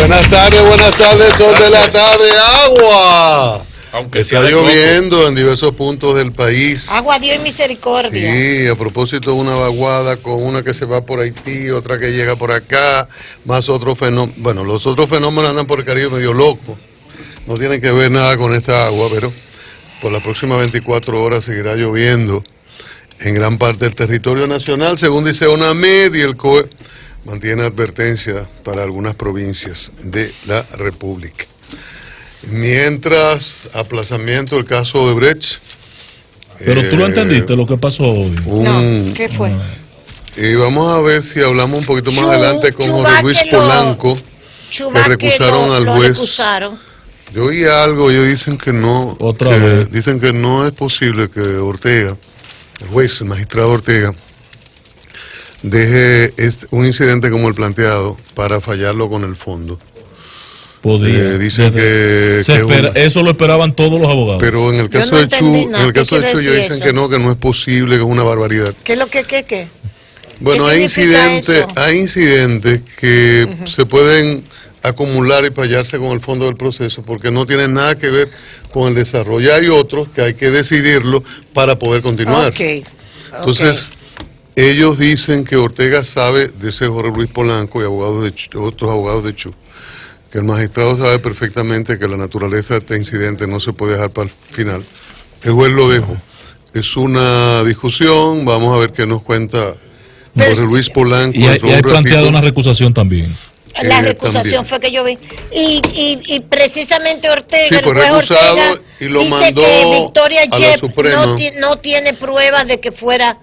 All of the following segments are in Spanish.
Buenas tardes, sol de la tarde, agua. Aunque está lloviendo en diversos puntos del país. Agua, Dios y misericordia. Sí, a propósito de una vaguada con una que se va por Haití, otra que llega por acá, más otro fenómeno. Bueno, los otros fenómenos andan por el Caribe medio locos. No tienen que ver nada con esta agua, pero por las próximas 24 horas seguirá lloviendo en gran parte del territorio nacional, según dice ONAMED, y el COE mantiene advertencia para algunas provincias de la República. Mientras, aplazamiento del caso de Brecht. Pero tú lo entendiste lo que pasó hoy. No, ¿qué fue? Y vamos a ver si hablamos un poquito más adelante con Jorge Luis Polanco, que recusaron al juez. Yo oí algo, ellos dicen que no, dicen que no es posible que Ortega, el juez, el magistrado Ortega, deje un incidente como el planteado para fallarlo con el fondo. Podía. Dicen eso lo esperaban todos los abogados. Pero en el caso de Chu, ellos dicen que no es posible, que es una barbaridad. ¿Qué es lo que? Bueno, hay incidentes que se pueden acumular y fallarse con el fondo del proceso porque no tienen nada que ver con el desarrollo. Hay otros que hay que decidirlo para poder continuar. Entonces, ellos dicen que Ortega sabe, dice Jorge Luis Polanco y otros abogados de Chu, que el magistrado sabe perfectamente que la naturaleza de este incidente no se puede dejar para el final. El juez lo dejó. Es una discusión, vamos a ver qué nos cuenta Jorge Luis Polanco. Y hay planteado una recusación también. La recusación fue que yo vi. Y precisamente Ortega, el juez Ortega, y lo dice mandó que Victoria a la Yep Suprema. no tiene pruebas de que fuera.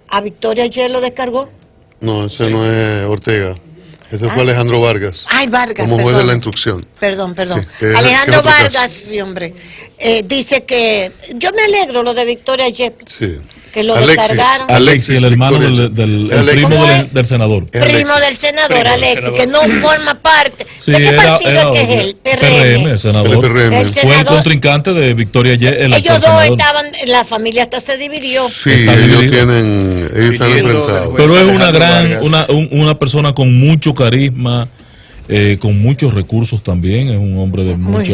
¿A Victoria Yep lo descargó? No, ese no es Ortega. Ese fue Alejandro Vargas. Ay, Vargas, como juez de la instrucción. Perdón. Sí, Alejandro Vargas, sí, hombre. Dice que yo me alegro lo de Victoria Yep. Sí. Que lo descargaron. Alexis, el hermano del primo del senador. Primo del senador, Alexis, que no forma parte. Sí, ¿de qué partido que es él? PRM, senador. El fue el contrincante de Victoria Yep. Ellos dos estaban, la familia hasta se dividió. Sí, ellos están enfrentados. Pero es una persona con mucho carisma, con muchos recursos también, es un hombre de muy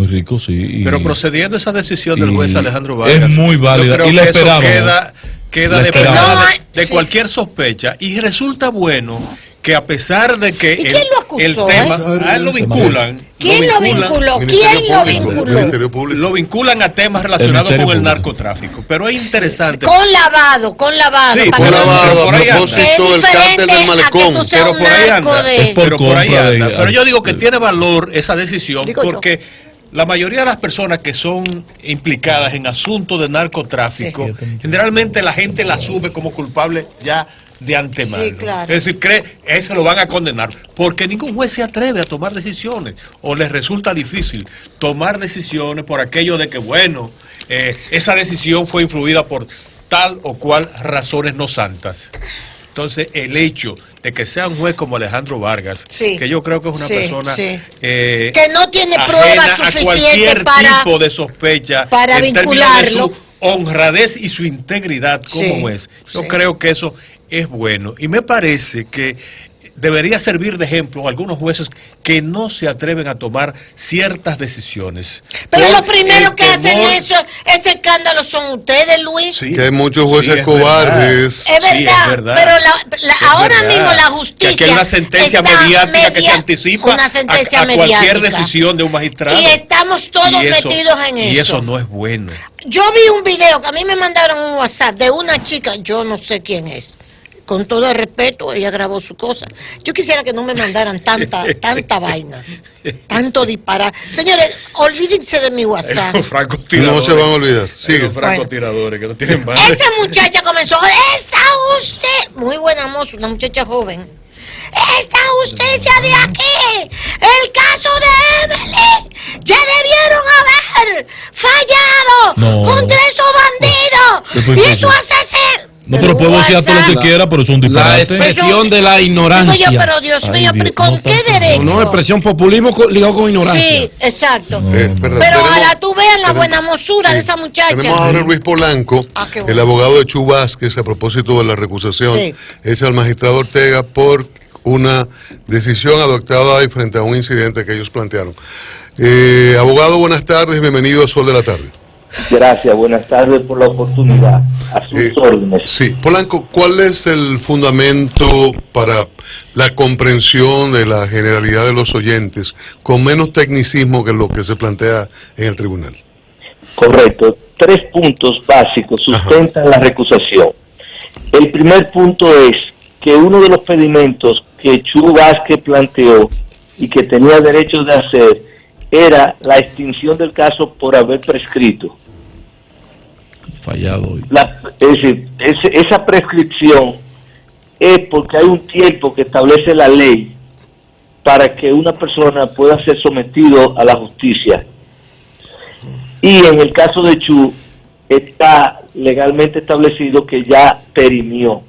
rico, sí. Pero procediendo esa decisión del juez Alejandro Vargas, es muy válida y la esperaba. Queda de cualquier sospecha y resulta bueno que a pesar de que el tema, a él lo vinculan. ¿Quién lo vinculó? Lo vinculan a temas relacionados con el narcotráfico. Pero es interesante. Con lavado. Sí, con lavado, a propósito del cártel del malecón. Pero por ahí anda. Pero yo digo que tiene valor esa decisión porque la mayoría de las personas que son implicadas en asuntos de narcotráfico, generalmente la gente la asume como culpable ya de antemano. Sí, claro. Es decir, eso lo van a condenar, porque ningún juez se atreve a tomar decisiones, o les resulta difícil tomar decisiones por aquello de que, bueno, esa decisión fue influida por tal o cual razones no santas. Entonces, el hecho de que sea un juez como Alejandro Vargas, que yo creo que es una persona que no tiene pruebas suficientes para tipo de sospecha para vincularlo, de su honradez y su integridad como juez, yo creo que eso es bueno. Y me parece que debería servir de ejemplo a algunos jueces que no se atreven a tomar ciertas decisiones. Pero los primeros que hacen ese escándalo son ustedes, Luis. Sí, que hay muchos jueces cobardes. Es verdad, pero ahora mismo la justicia. Que aquí hay una sentencia mediática que se anticipa a cualquier decisión de un magistrado. Y estamos todos metidos en eso. Y eso no es bueno. Yo vi un video que a mí me mandaron un WhatsApp de una chica, yo no sé quién es. Con todo el respeto, ella grabó su cosa. Yo quisiera que no me mandaran tanta vaina, tanto disparar. Señores, olvídense de mi WhatsApp. No se van a olvidar. Sigue. Francotiradores que no tienen más. Esa muchacha comenzó, ¿está usted? Muy buena moza, una muchacha joven. ¿Está justicia de aquí? El caso de Emily. Ya debieron haber fallado contra esos bandidos y su asesino. No, pero puedo decir todo lo que quiera, pero es un disparate. La expresión de la ignorancia. Digo yo, pero Dios mío, ¿con qué derecho? No, expresión populismo ligado con ignorancia. Sí, exacto. Pero ojalá tú veas la buena mozura de esa muchacha. Tenemos ahora a Luis Polanco, el abogado de Chu Vázquez, a propósito de la recusación. Es al magistrado Ortega una decisión adoptada ahí frente a un incidente que ellos plantearon. Abogado, buenas tardes, bienvenido a Sol de la Tarde. Gracias, buenas tardes por la oportunidad. A sus órdenes. Sí, Polanco, ¿cuál es el fundamento para la comprensión de la generalidad de los oyentes, con menos tecnicismo que lo que se plantea en el tribunal? Correcto. 3 puntos básicos sustentan la recusación. El primer punto es que uno de los pedimentos que Chu Vázquez planteó y que tenía derecho de hacer era la extinción del caso por haber prescrito. Fallado. Es decir, esa prescripción es porque hay un tiempo que establece la ley para que una persona pueda ser sometido a la justicia. Y en el caso de Chu, está legalmente establecido que ya perimió.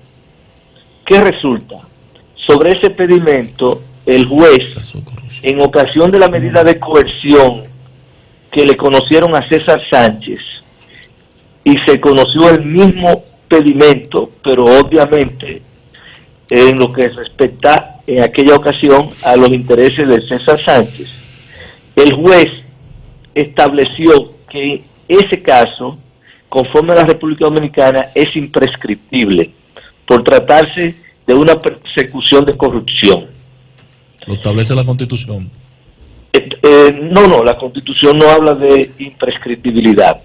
¿Qué resulta? Sobre ese pedimento, el juez, en ocasión de la medida de coerción que le conocieron a César Sánchez, y se conoció el mismo pedimento, pero obviamente en lo que respecta en aquella ocasión a los intereses de César Sánchez, el juez estableció que ese caso, conforme a la República Dominicana, es imprescriptible por tratarse de una persecución de corrupción. ¿Lo establece la Constitución? No, la Constitución no habla de imprescriptibilidad.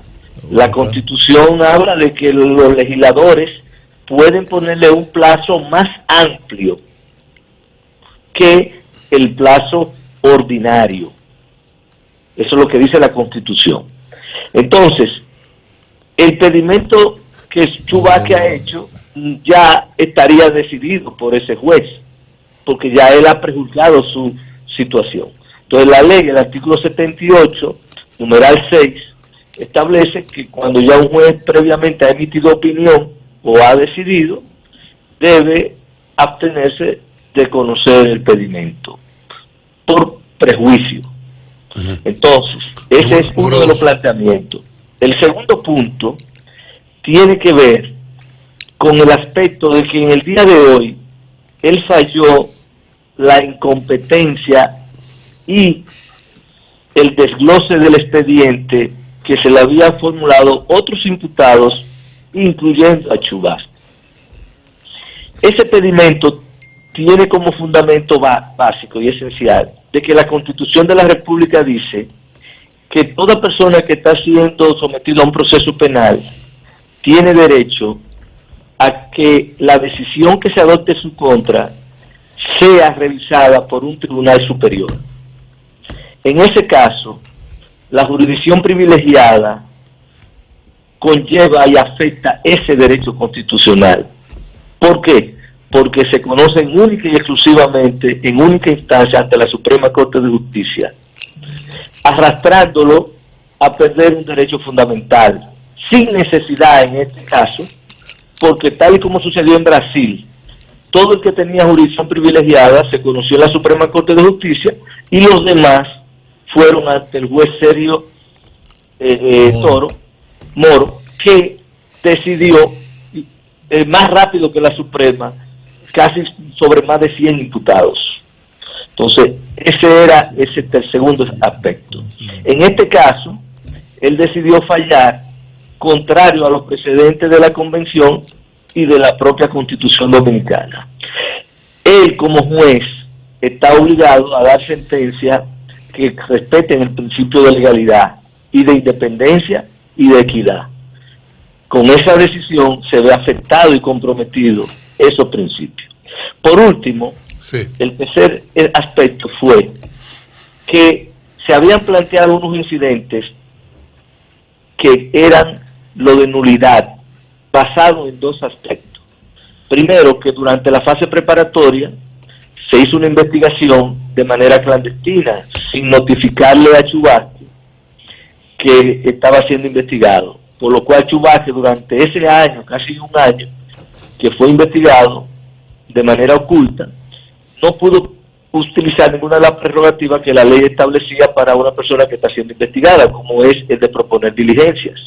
La Constitución habla de que los legisladores pueden ponerle un plazo más amplio que el plazo ordinario. Eso es lo que dice la Constitución. Entonces, el pedimento que Chu Vázquez ha hecho ya estaría decidido por ese juez, porque ya él ha prejuzgado su situación. Entonces, la ley, el artículo 78, numeral 6, establece que cuando ya un juez previamente ha emitido opinión o ha decidido, debe abstenerse de conocer el pedimento por prejuicio. Entonces, ese es uno de los planteamientos. El segundo punto tiene que ver con el aspecto de que en el día de hoy él falló la incompetencia y el desglose del expediente que se le habían formulado otros imputados, incluyendo a Chu Vázquez. Ese pedimento tiene como fundamento básico y esencial de que la Constitución de la República dice que toda persona que está siendo sometida a un proceso penal tiene derecho a que la decisión que se adopte en su contra sea revisada por un tribunal superior. En ese caso, la jurisdicción privilegiada conlleva y afecta ese derecho constitucional. ¿Por qué? Porque se conocen única y exclusivamente en única instancia ante la Suprema Corte de Justicia, arrastrándolo a perder un derecho fundamental, sin necesidad en este caso, porque tal y como sucedió en Brasil, todo el que tenía jurisdicción privilegiada se conoció en la Suprema Corte de Justicia y los demás fueron ante el juez Sergio Moro, que decidió más rápido que la Suprema, casi sobre más de 100 imputados. Entonces, ese era el segundo aspecto. En este caso, él decidió fallar contrario a los precedentes de la Convención y de la propia Constitución Dominicana. Él, como juez, está obligado a dar sentencia que respeten el principio de legalidad y de independencia y de equidad. Con esa decisión se ve afectado y comprometido esos principios. Por último, el tercer aspecto fue que se habían planteado unos incidentes que eran lo de nulidad, basado en 2 aspectos. Primero, que durante la fase preparatoria se hizo una investigación de manera clandestina, sin notificarle a Chu Vázquez que estaba siendo investigado, por lo cual Chu Vázquez durante ese año, casi un año, que fue investigado de manera oculta, no pudo utilizar ninguna de las prerrogativas que la ley establecía para una persona que está siendo investigada, como es el de proponer diligencias.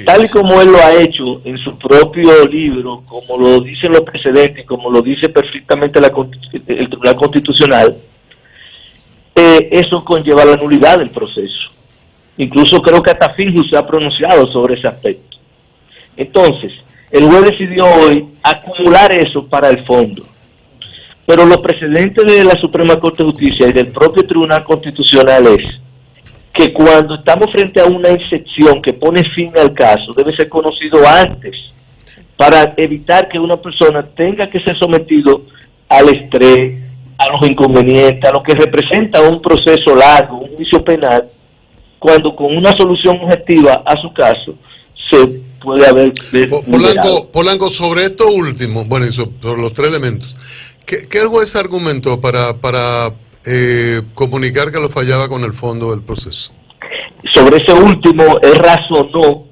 Tal y como él lo ha hecho en su propio libro, como lo dicen los precedentes, como lo dice perfectamente el Tribunal Constitucional, eso conlleva la nulidad del proceso. Incluso creo que hasta Finjus se ha pronunciado sobre ese aspecto. Entonces, el juez decidió hoy acumular eso para el fondo. Pero los precedentes de la Suprema Corte de Justicia y del propio Tribunal Constitucional es que cuando estamos frente a una excepción que pone fin al caso, debe ser conocido antes para evitar que una persona tenga que ser sometido al estrés, a los inconvenientes, a lo que representa un proceso largo, un juicio penal, cuando con una solución objetiva a su caso se puede haber... Polanco, sobre esto último, bueno, y sobre los 3 elementos, ¿qué el juez argumentó para comunicar que lo fallaba con el fondo del proceso? Sobre ese último, él razonó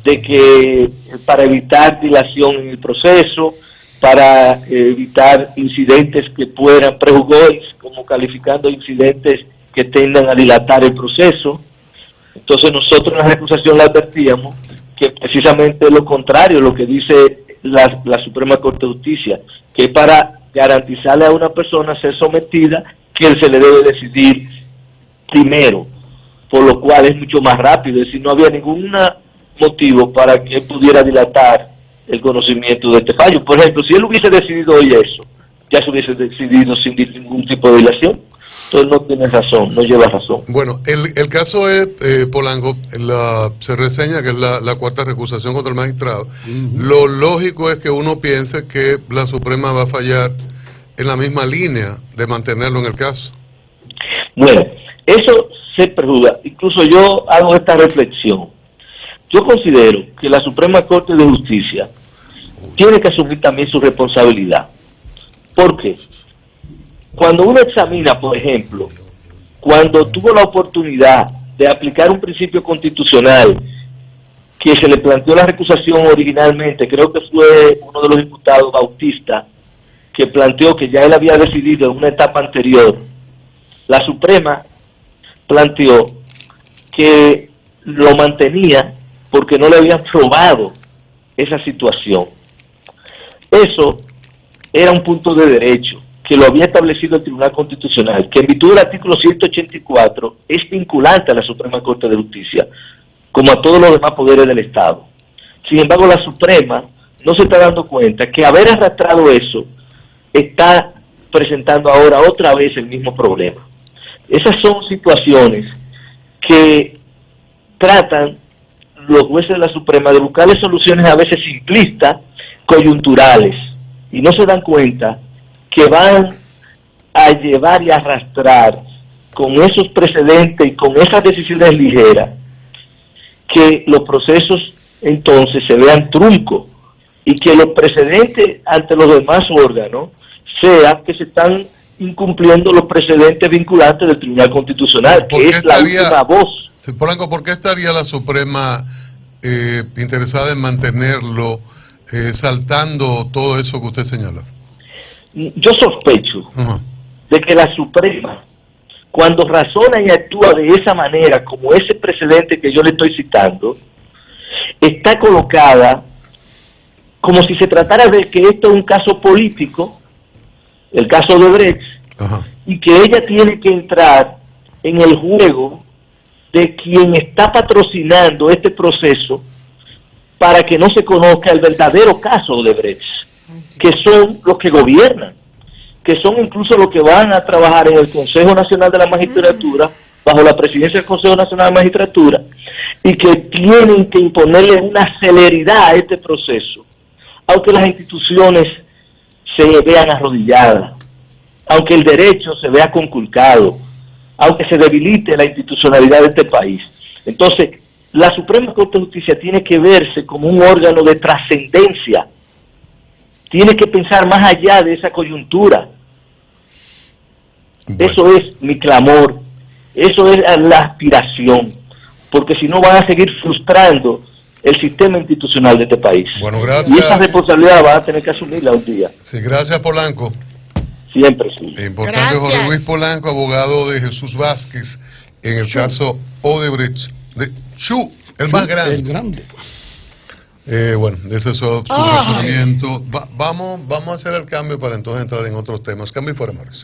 de que para evitar dilación en el proceso, para evitar incidentes que puedan, prejuzgó como calificando incidentes que tendan a dilatar el proceso. Entonces nosotros en la recusación le advertíamos que precisamente lo contrario, lo que dice la Suprema Corte de Justicia, que para garantizarle a una persona ser sometida, que él se le debe decidir primero, por lo cual es mucho más rápido, es decir, no había ningún motivo para que él pudiera dilatar el conocimiento de este fallo. Por ejemplo, si él hubiese decidido hoy eso, ya se hubiese decidido sin ningún tipo de dilación. Entonces no tiene razón, no lleva razón. Bueno, el caso es, Polanco, se reseña que es la cuarta recusación contra el magistrado. Lo lógico es que uno piense que la Suprema va a fallar en la misma línea de mantenerlo en el caso. Bueno, eso se prejuzga. Incluso yo hago esta reflexión. Yo considero que la Suprema Corte de Justicia tiene que asumir también su responsabilidad. ¿Por qué? Cuando uno examina, por ejemplo, cuando tuvo la oportunidad de aplicar un principio constitucional que se le planteó la recusación originalmente, creo que fue uno de los diputados Bautista, que planteó que ya él había decidido en una etapa anterior, la Suprema planteó que lo mantenía porque no le habían probado esa situación. Eso era un punto de derecho que lo había establecido el Tribunal Constitucional, que en virtud del artículo 184 es vinculante a la Suprema Corte de Justicia, como a todos los demás poderes del Estado. Sin embargo, la Suprema no se está dando cuenta que haber arrastrado eso está presentando ahora otra vez el mismo problema. Esas son situaciones que tratan los jueces de la Suprema de buscarle soluciones a veces simplistas, coyunturales, y no se dan cuenta que van a llevar y arrastrar con esos precedentes y con esas decisiones ligeras, que los procesos entonces se vean truncos y que los precedentes ante los demás órganos sea que se están incumpliendo los precedentes vinculantes del Tribunal Constitucional, que es la última voz. Polanco, ¿por qué estaría la Suprema interesada en mantenerlo saltando todo eso que usted señala? Yo sospecho de que la Suprema, cuando razona y actúa de esa manera, como ese precedente que yo le estoy citando, está colocada como si se tratara de que esto es un caso político, el caso de Odebrecht, y que ella tiene que entrar en el juego de quien está patrocinando este proceso para que no se conozca el verdadero caso de Odebrecht, que son los que gobiernan, que son incluso los que van a trabajar en el Consejo Nacional de la Magistratura, bajo la presidencia del Consejo Nacional de la Magistratura, y que tienen que imponerle una celeridad a este proceso, aunque las instituciones se vean arrodilladas, aunque el derecho se vea conculcado, aunque se debilite la institucionalidad de este país. Entonces, la Suprema Corte de Justicia tiene que verse como un órgano de trascendencia, tiene que pensar más allá de esa coyuntura. Bueno. Eso es mi clamor, eso es la aspiración, porque si no van a seguir frustrando el sistema institucional de este país. Bueno, gracias. Y esa responsabilidad van a tener que asumirla un día. Sí, gracias, Polanco. Siempre sí. Importante, Jorge Luis Polanco, abogado de Jesús Vázquez en el caso Odebrecht de Chu. El más grande. El grande. Bueno, ese es su razonamiento. Vamos a hacer el cambio para entonces entrar en otros temas. Cambio y fuera, Morris.